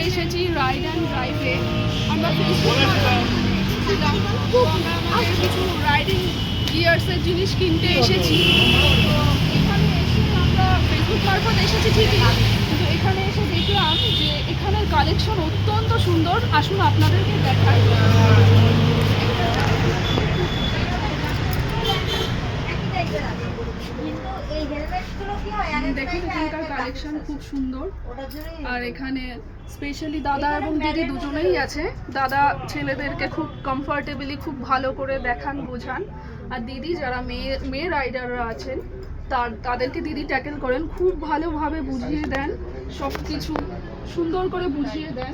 এসেছি ride and ড্রাইভে। আমরা ছিলাম, আমরা কিছু রাইডিং গিয়ার্সের জিনিস কিনতে এসেছি। তো এখানে এসে আমরা ফেসবুক মারফত এসেছি ঠিকই, কিন্তু এখানে এসে দেখলাম যে এখানের কালেকশন অত্যন্ত সুন্দর। আসুন আপনাদেরকে দেখাই। দেখুন এখানকার কালেকশন খুব সুন্দর। আর এখানে স্পেশালি দাদা এবং দিদি দুজনেই আছে। দাদা ছেলেদেরকে খুব কমফর্টেবলি খুব ভালো করে দেখান বোঝান, আর দিদি যারা মেয়ে রাইডাররা আছেন তাদেরকে দিদি ট্যাকেল করেন, খুব ভালোভাবে বুঝিয়ে দেন, সব কিছু সুন্দর করে বুঝিয়ে দেন।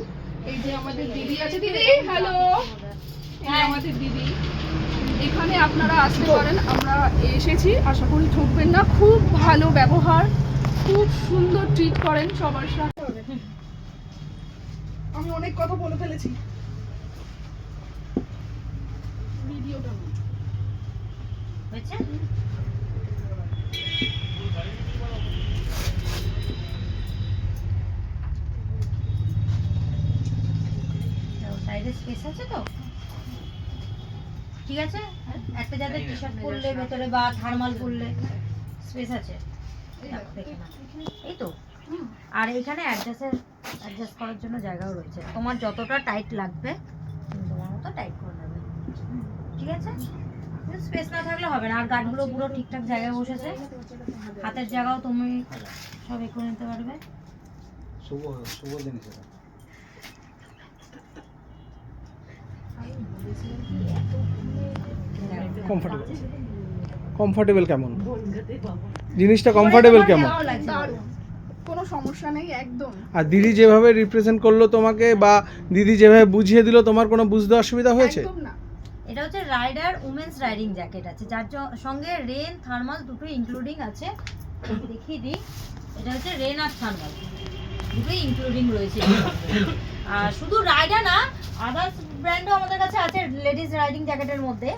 এই যে আমাদের দিদি আছে, দিদি হ্যালো, এই আমাদের দিদি। এখানে আপনারা আসতে পারেন, আমরা এসেছি, আশা করি ঠকবেন না। খুব ভালো ব্যবহার, খুব সুন্দর ট্রিট করেন সবার সাথে। আমি অনেক কথা বলে ফেলেছি, ভিডিওটা হয়েছে। সাইডে স্পেস আছে তো, ঠিক আছে। একটা যাতে টি শার্ট পরলে ভেতরে বা থার্মাল পরলে স্পেস আছে, এই তো। আর এখানে অ্যাডজাস্ট করার জন্য জায়গাও রয়েছে। তোমার যতটা টাইট লাগবে তুমি তোমার মতো টাইট করে নেবে, ঠিক আছে। স্পেস না থাকলে হবে না। আর গার্ডগুলো পুরো ঠিকঠাক জায়গায় বসেছে, হাতের জায়গাও তুমি সব এ করে নিতে পারবে। শুভ জিনিস এটা। কমফোর্টেবল কেমন জিনিসটা, কমফোর্টেবল কেমন? কোনো সমস্যা নেই একদম। আর দিদি যেভাবে রিপ্রেজেন্ট করলো তোমাকে, বা দিদি যেভাবে বুঝিয়ে দিল, তোমার কোনো বুঝতে অসুবিধা হয়েছে? একদম না। এটা হচ্ছে রাইডার উমেন্স রাইডিং জ্যাকেট আছে, যার সঙ্গে রেন থার্মাল দুটোই ইনক্লুডিং আছে। দেখিয়ে দিই, এটা হচ্ছে রেন আর থার্মাল দুটোই ইনক্লুডিং রয়েছে। আর শুধু রাইডার না, আদার্স ব্র্যান্ডও আমাদের কাছে আছে লেডিস রাইডিং জ্যাকেটের মধ্যে।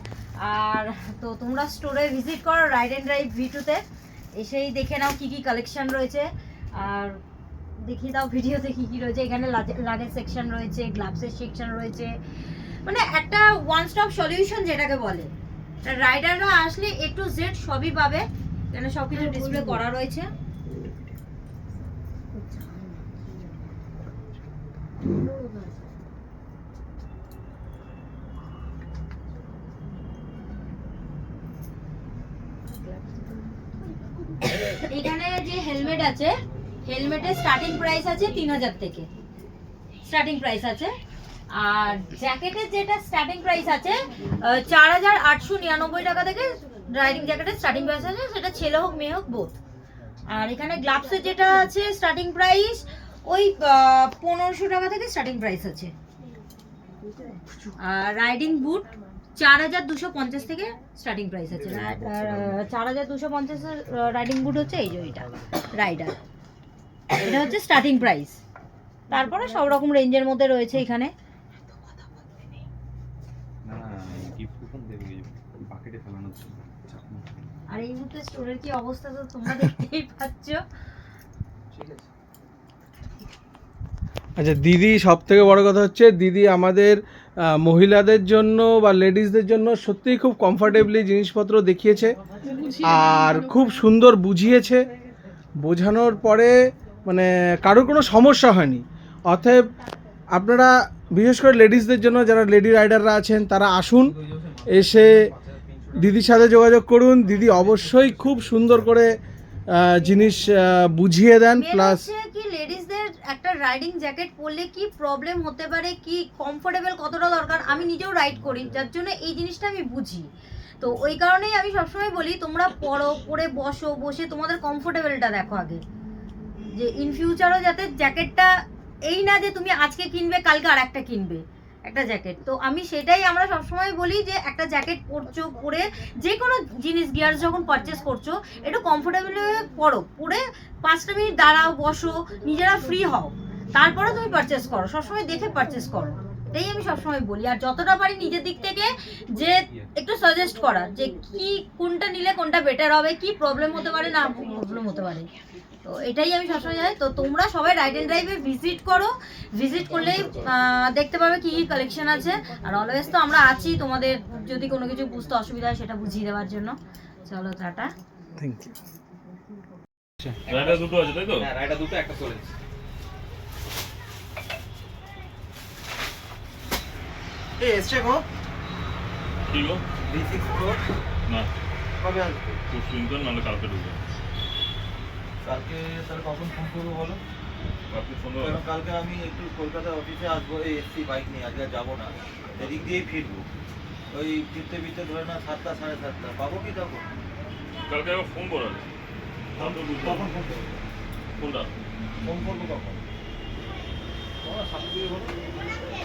আর তো তোমরা স্টোরে ভিজিট করো রাইড অ্যান্ড ড্রাইভ V2-তে, এসেই দেখে নাও কি কি কালেকশন রয়েছে। আর দেখিয়ে দাও ভিডিওতে কি কি রয়েছে। এখানে লাগেজ সেকশন রয়েছে, গ্লাভসের সেকশন রয়েছে, মানে একটা ওয়ান স্টপ সলিউশন যেটাকে বলে। রাইডাররা আসলে A to Z সবই পাবে, এখানে সবকিছু ডিসপ্লে করা রয়েছে। এখানে যে হেলমেট আছে, হেলমেটের স্টার্টিং প্রাইস আছে 3000 থেকে স্টার্টিং প্রাইস আছে। আর জ্যাকেটের যেটা স্টার্টিং প্রাইস আছে 4899 টাকা থেকে রাইডিং জ্যাকেটের স্টার্টিং প্রাইস আছে, সেটা ছেলে হোক মেয়ে হোক বোথ। আর এখানে গ্লাভসের যেটা আছে স্টার্টিং প্রাইস ওই 1500 টাকা থেকে স্টার্টিং প্রাইস আছে। আর রাইডিং বুট 4250 থেকে স্টার্টিং প্রাইস আছে। 4250 এর রাইডিং বুট হচ্ছে এই যে এটা রাইডার, এটা হচ্ছে স্টার্টিং প্রাইস। তারপরে সব রকম রেঞ্জের মধ্যে রয়েছে এখানে। আর এই মুহূর্তে স্টোরের কি অবস্থা তো তোমরা দেখতেই পাচ্ছ। আচ্ছা দিদি, সব থেকে বড় কথা হচ্ছে দিদি আমাদের মহিলাদের জন্য বা লেডিসদের জন্য সত্যিই খুব কমফোর্টেবলি জিনিসপত্র দেখিয়েছে, আর খুব সুন্দর বুঝিয়েছে। বোঝানোর পরে মানে কারোর কোনো সমস্যা হয়নি। অতএব আপনারা বিশেষ করে লেডিসদের জন্য, যারা লেডি রাইডাররা আছেন, তারা আসুন, এসে দিদির সাথে যোগাযোগ করুন। দিদি অবশ্যই খুব সুন্দর করে জিনিস বুঝিয়ে দেন। প্লাস কি লেডিসদের একটা রাইডিং জ্যাকেট পরলে কি প্রবলেম হতে পারে, কি কমফোর্টেবল কতটা দরকার, আমি নিজেও রাইড করি, যার জন্য এই জিনিসটা আমি বুঝি। তো ওই কারণেই আমি সবসময় বলি তোমরা পরে বসে তোমাদের কমফোর্টেবলটা দেখো আগে, যে ইন ফিউচারও যাতে জ্যাকেটটা এই না যে তুমি আজকে কিনবে কালকে আর একটা কিনবে একটা জ্যাকেট। তো আমি সেটাই আমরা সবসময় বলি যে একটা জ্যাকেট পরছো, পরে যে কোনো জিনিস গিয়ার যখন পারচেস করছো একটু কমফোর্টেবল পরো, পরে 5টা মিনিট দাঁড়াও, বসো, নিজেরা ফ্রি হও, তারপরে তুমি পারচেস করো। সবসময় দেখে পারচেস করো, এটাই আমি সবসময় বলি। আর যতটা পারি নিজের দিক থেকে যে একটু সাজেস্ট করা যে কি কোনটা নিলে কোনটা বেটার হবে, কি প্রবলেম হতে পারে না প্রবলেম হতে পারে। তো তো এটাই আমি সবসময় জানি। তো তোমরা সবাই রাইড অ্যান্ড ড্রাইভে ভিজিট করো, ভিজিট করলেই দেখতে পাবে কী কী কালেকশন আছে। আর অলওয়েজ তো আমরা আছি তোমাদের যদি কোনো কিছু বুঝতে অসুবিধা হয় সেটা বুঝিয়ে দেওয়ার জন্য। চলো টাটা। Thank you. রাইডার দুটো আছে তাই তো? হ্যাঁ রাইডার দুটো একটা চলেছে। এই এসছে গো কি গো? V6 Pro না, কবে আসবে? পরশু দিন নাহলে কালকে ঢুকবে। কালকে তাহলে কখন ফোন করবো বলো? কালকে সন্ধ্যা কারণ কালকে আমি একটু কলকাতা অফিসে আসবো, এই এসছি বাইক নিয়ে, আজকে আর যাবো না, এদিক দিয়েই ফিরবো। ওই ফিরতে ফিরতে ধরে না 7টা 7:30 পাবো কি তখন? কালকে একবার ফোন করা যায়। তারপর বুঝতে কখন হবে। ফোন করবো? কোনটা? ফোন করবো কখন?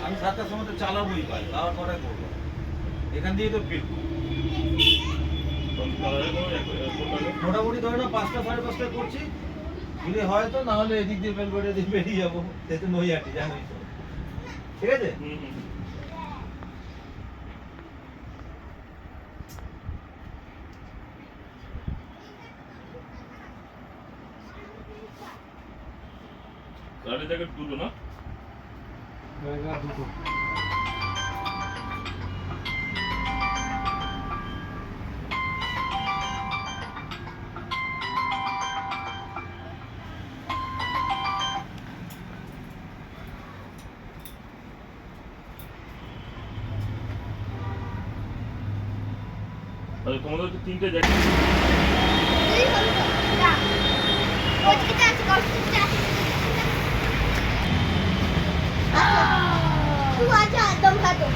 আমি 7টার সময় তো চালাবোই বাইক, আবার কটায় করবো? এখান দিয়েই তো ফিরবো। তার আগে কোনো কোনটা? মোটামুটি ধরে না 5টা 5:30 করছি, ফিরে হয়তো, না হলে এদিক দিয়ে বেলগড়িয়া দিয়ে বেরিয়ে যাবো, যেহেতু নৈহাটি জানোই তো। ঠিক আছে? হুম হুম। রাইডার জ্যাকেট দুটো না? দুটো। আচ্ছা তোমাদের তো 3টে জ্যাকেট। तू आजा दम खा तो